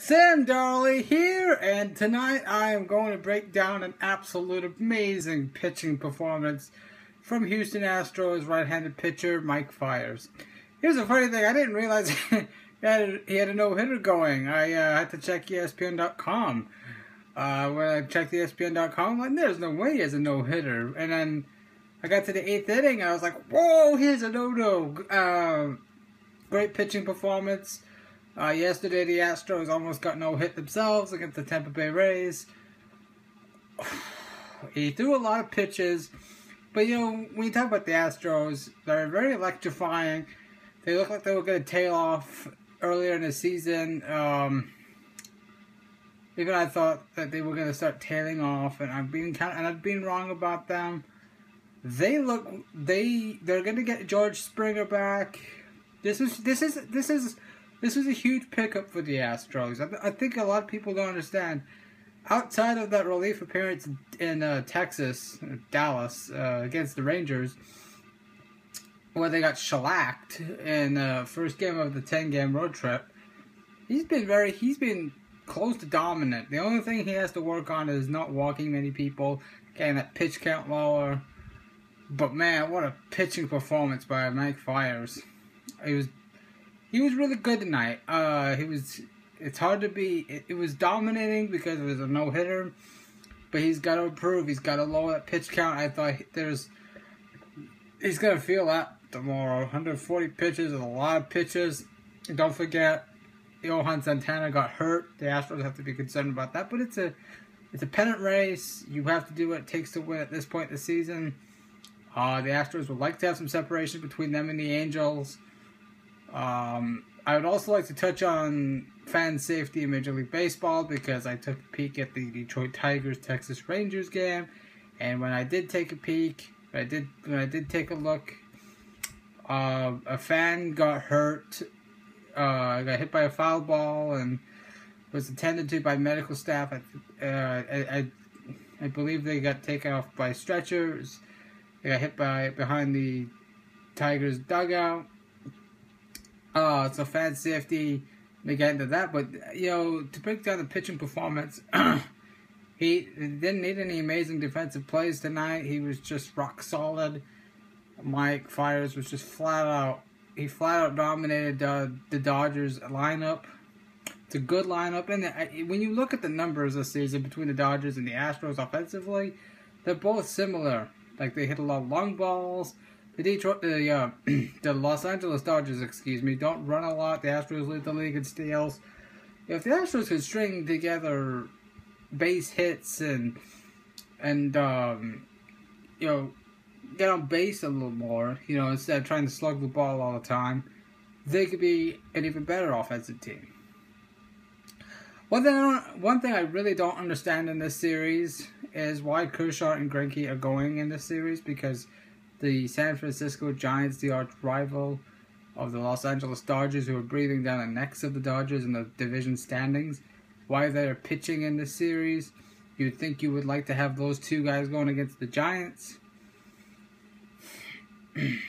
Sam Darley here, and tonight I am going to break down an absolute amazing pitching performance from Houston Astros right-handed pitcher Mike Fiers. Here's a funny thing, I didn't realize he had a no-hitter going. I had to check ESPN.com. When I checked ESPN.com, I'm like, there's no way he has a no-hitter. And then I got to the 8th inning, and I was like, whoa, here's a no-no. Great pitching performance. Yesterday, the Astros almost got no hit themselves against the Tampa Bay Rays. He threw a lot of pitches, but you know, when you talk about the Astros, they're very electrifying. They look like they were going to tail off earlier in the season. Even I thought that they were going to start tailing off, and I've been wrong about them. They're going to get George Springer back. This was a huge pickup for the Astros. I think a lot of people don't understand. Outside of that relief appearance in Texas, Dallas, against the Rangers, where they got shellacked in the first game of the 10-game road trip, he's been close to dominant. The only thing he has to work on is not walking many people, getting that pitch count lower. But man, what a pitching performance by Mike Fiers. He was really good tonight. It's hard to be. It was dominating because it was a no-hitter, but he's got to improve. He's got to lower that pitch count. I thought he's gonna feel that tomorrow. 140 pitches is a lot of pitches. And don't forget, Johan Santana got hurt. The Astros have to be concerned about that. But it's a pennant race. You have to do what it takes to win at this point in the season. The Astros would like to have some separation between them and the Angels. I would also like to touch on fan safety in Major League Baseball because I took a peek at the Detroit Tigers Texas Rangers game, and when I did take a peek, when I did take a look, a fan got hurt, got hit by a foul ball, and was attended to by medical staff. I believe they got taken off by stretchers. They got hit behind the Tigers dugout. So fan safety, they get into that, but you know, to break down the pitching performance, he didn't need any amazing defensive plays tonight. He was just rock solid. Mike Fiers was just flat out dominated the Dodgers lineup. It's a good lineup, and when you look at the numbers this season between the Dodgers and the Astros offensively, they're both similar. Like, they hit a lot of long balls. The Los Angeles Dodgers, don't run a lot. The Astros lead the league in steals. If the Astros could string together base hits and you know, get on base a little more, you know, instead of trying to slug the ball all the time, they could be an even better offensive team. One thing I really don't understand in this series is why Kershaw and Greinke are going in this series, because the San Francisco Giants, the arch rival of the Los Angeles Dodgers, who are breathing down the necks of the Dodgers in the division standings, why they're pitching in this series. You'd think you would like to have those two guys going against the Giants. It's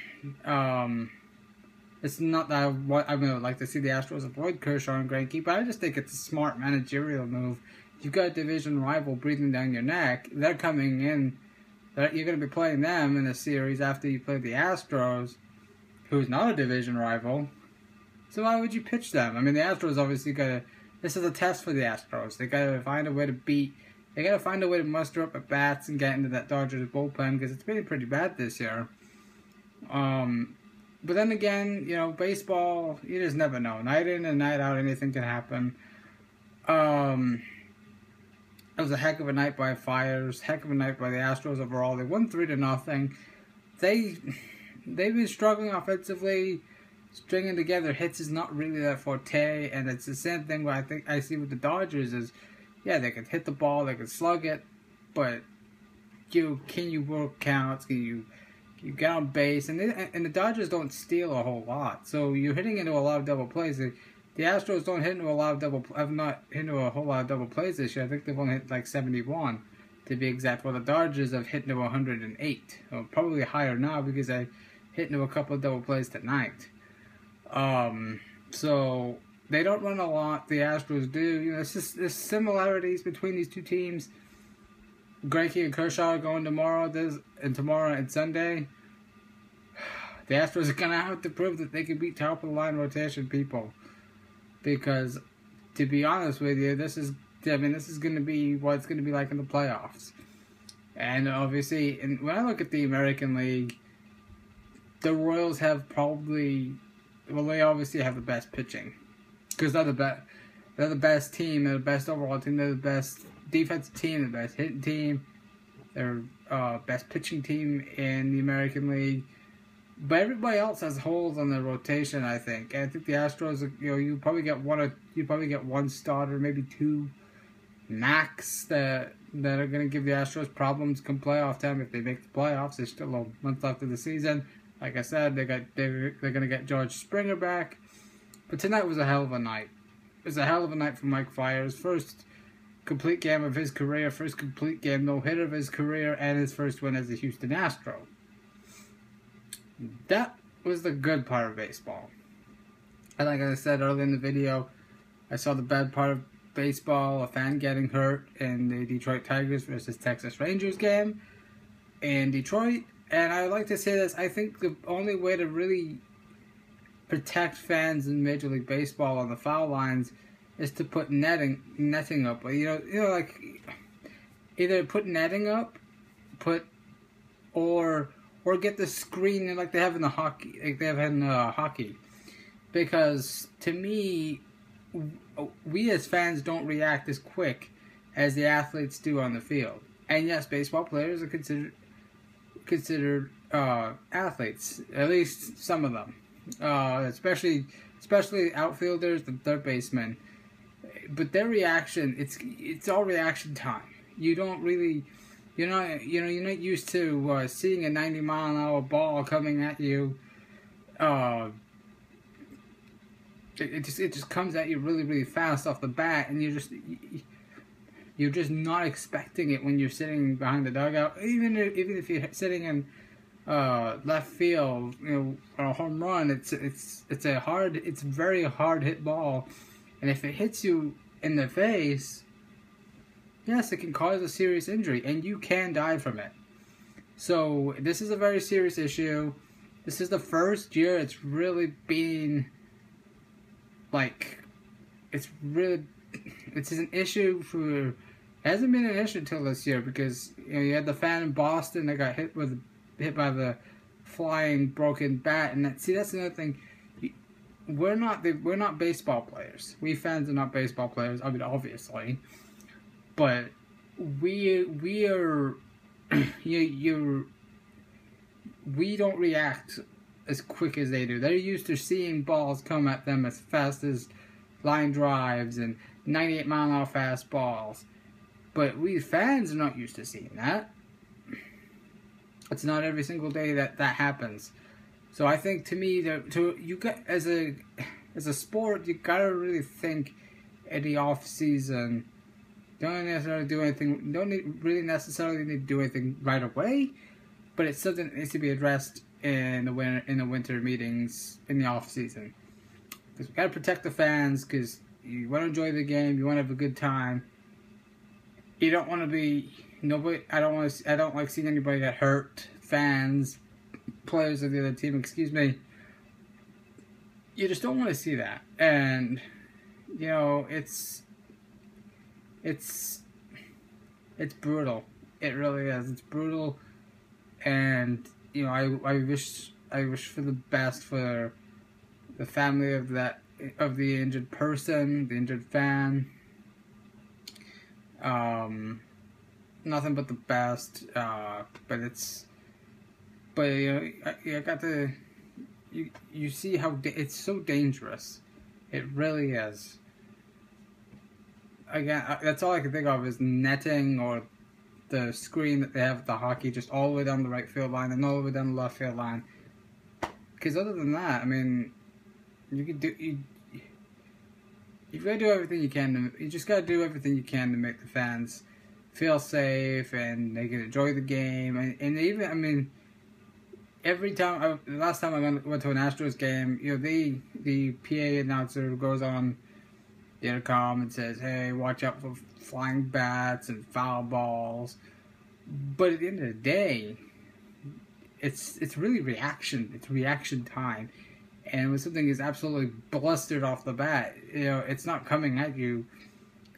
not that I would like to see the Astros avoid Kershaw and Greinke, but I just think it's a smart managerial move. You've got a division rival breathing down your neck. They're coming in. You're going to be playing them in a series after you play the Astros, who's not a division rival. So why would you pitch them? I mean, the Astros obviously this is a test for the Astros. They got to find a way to muster up at bats and get into that Dodgers bullpen, because it's been pretty bad this year. But then again, you know, baseball, you just never know. Night in and night out, anything can happen. It was a heck of a night by Fiers, heck of a night by the Astros overall. They won 3-0. They've been struggling offensively. Stringing together hits is not really their forte, and it's the same thing what I see with the Dodgers is, yeah, they can hit the ball, they can slug it, but can you work counts? Can you get on base? And the Dodgers don't steal a whole lot, so you're hitting into a lot of double plays. The Astros don't hit into have not hit into a whole lot of double plays this year. I think they've only hit like 71, to be exact. While the Dodgers have hit into 108, or probably higher now because I hit into a couple of double plays tonight. So They don't run a lot. The Astros do. You know, there's similarities between these two teams. Greinke and Kershaw are going tomorrow. Tomorrow and Sunday. The Astros are gonna have to prove that they can beat top of the line rotation people, because, to be honest with you, this is gonna be what it's gonna be like in the playoffs. And obviously, when I look at the American League, the Royals have they obviously have the best pitching, because they're the best team, they're the best overall team, they're the best defensive team, the best hitting team, they're best pitching team in the American League. But everybody else has holes on their rotation, I think. And I think the Astros, you probably get one starter, maybe two max that are going to give the Astros problems come playoff time if they make the playoffs. There's still a month left of the season. Like I said, they're going to get George Springer back. But tonight was a hell of a night. It was a hell of a night for Mike Fiers. First complete game of his career, first complete game no-hitter of his career, and his first win as a Houston Astro. That was the good part of baseball. And like I said earlier in the video, I saw the bad part of baseball, a fan getting hurt in the Detroit Tigers versus Texas Rangers game in Detroit. And I would like to say this, I think the only way to really protect fans in Major League Baseball on the foul lines is to put netting up. Like either put netting up, or get the screen like they have in the hockey, because to me, we as fans don't react as quick as the athletes do on the field. And yes, baseball players are considered athletes, at least some of them, especially outfielders, the third basemen. But their reaction, it's all reaction time. You don't really. You're not used to seeing a 90-mile-an-hour ball coming at you. It just comes at you really, really fast off the bat, and you're just not expecting it when you're sitting behind the dugout. Even if you're sitting in left field, on a home run, it's a very hard hit ball, and if it hits you in the face, yes, it can cause a serious injury, and you can die from it. So this is a very serious issue. This is the first year it's really been it's an issue for. It hasn't been an issue until this year, because you had the fan in Boston that got hit by the flying broken bat, and that's another thing. We're not baseball players. We fans are not baseball players. I mean, obviously. But we are we don't react as quick as they do. They're used to seeing balls come at them as fast as line drives and 98-mile-an-hour fastballs. But we fans are not used to seeing that. It's not every single day that happens. So I think, to me, as a sport, you gotta really think in the off season. Don't really necessarily need to do anything right away, but it's something that needs to be addressed in the winter meetings in the off season. Because we gotta protect the fans, because you want to enjoy the game, you want to have a good time. You don't want to be nobody. I don't like seeing anybody get hurt. Fans, players of the other team. Excuse me. You just don't want to see that, and it's brutal. It really is. It's brutal, and I wish for the best for the family of the injured person, the injured fan. Nothing but the best. You see how it's so dangerous. It really is. Again, that's all I can think of is netting or the screen that they have at the hockey, just all the way down the right field line and all the way down the left field line. Because other than that, I mean, you gotta do everything you can. You just gotta do everything you can to make the fans feel safe and they can enjoy the game. And even, I mean, every time, last time I went to an Astros game, you know, the PA announcer goes on the intercom and says, "Hey, watch out for flying bats and foul balls." But at the end of the day, it's really reaction. It's reaction time. And when something is absolutely blustered off the bat, you know, it's not coming at you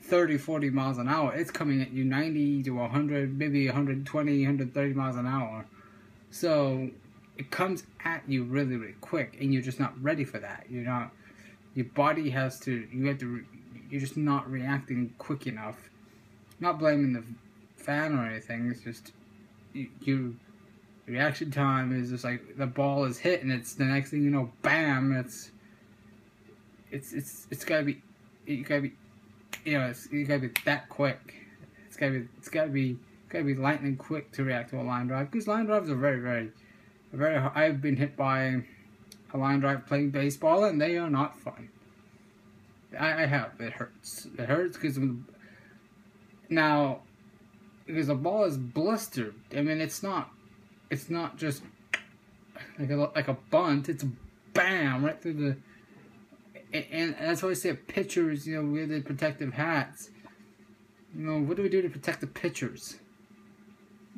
30, 40 miles an hour. It's coming at you 90 to 100, maybe 120, 130 miles an hour. So it comes at you really, really quick, and you're just not ready for that. You're not. Your body has to. You're just not reacting quick enough. Not blaming the fan or anything. It's just reaction time is just like the ball is hit, and it's the next thing you know, bam! It's gotta be, you gotta be, you know, you gotta be that quick. It's gotta be lightning quick to react to a line drive, because line drives are very. I've been hit by a line drive playing baseball, and they are not fun. I have. It hurts. It hurts because the ball is blistered. I mean, it's not just like a bunt. It's bam right through the. And that's why I say pitchers, you know, wear the protective hats. You know, what do we do to protect the pitchers?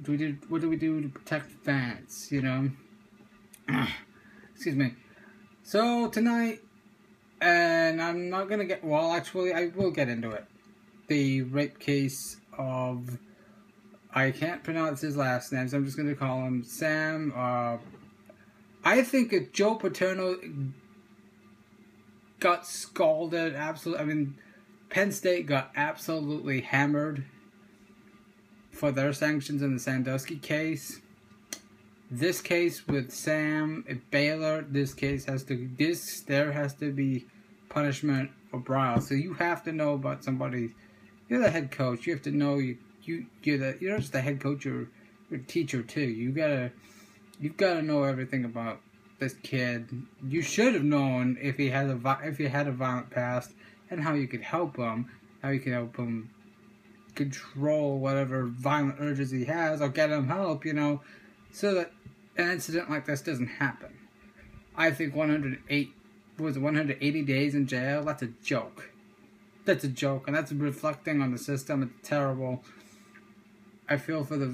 What do we do to protect fans? You know. Excuse me. So tonight, and I'm not gonna get. Well, actually, I will get into it. The rape case of. I can't pronounce his last name, so I'm just gonna call him Sam. I think if Joe Paterno got scalded, absolutely. I mean, Penn State got absolutely hammered for their sanctions in the Sandusky case. This case with Sam at Baylor, there has to be punishment for Browse. So you have to know about somebody. You're the head coach. You have to know you're not just the head coach. You're a teacher too. You've got to know everything about this kid. You should have known if he had a violent past, and how you could help him. How you could help him control whatever violent urges he has, or get him help. You know, so that an incident like this doesn't happen. I think 180 days in jail. That's a joke. That's a joke, and that's reflecting on the system. It's terrible. I feel really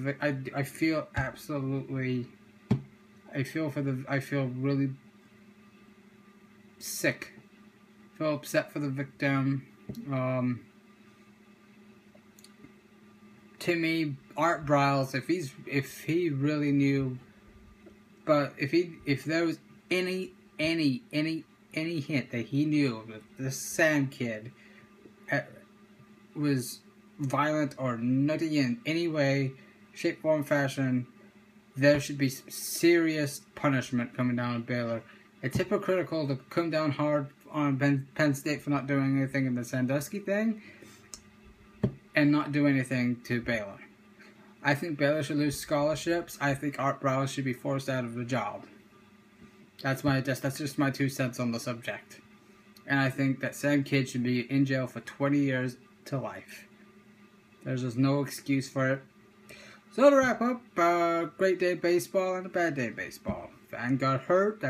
sick. I feel upset for the victim. To me, Art Briles, if he really knew, but if there was any hint that he knew that this Sam kid was violent or nutty in any way, shape, form, fashion, there should be serious punishment coming down on Baylor. It's hypocritical to come down hard on Penn State for not doing anything in the Sandusky thing and not do anything to Baylor. I think Baylor should lose scholarships. I think Art Briles should be forced out of the job. That's just my 2 cents on the subject. And I think that Sam Kidd should be in jail for 20 years to life. There's just no excuse for it. So to wrap up, great day of baseball and a bad day of baseball. Fan got hurt.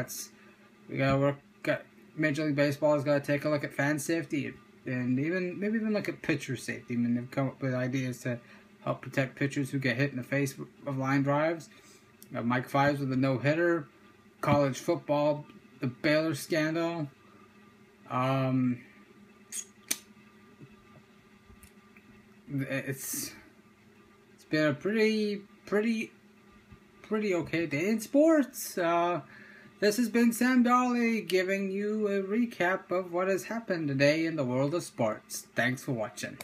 Major League Baseball has got to take a look at fan safety and maybe even look at pitcher safety. I mean, they've come up with ideas to help protect pitchers who get hit in the face of line drives. Mike Fiers with a no-hitter. College football, the Baylor scandal. It's been a pretty okay day in sports. This has been Sam Dolly giving you a recap of what has happened today in the world of sports. Thanks for watching.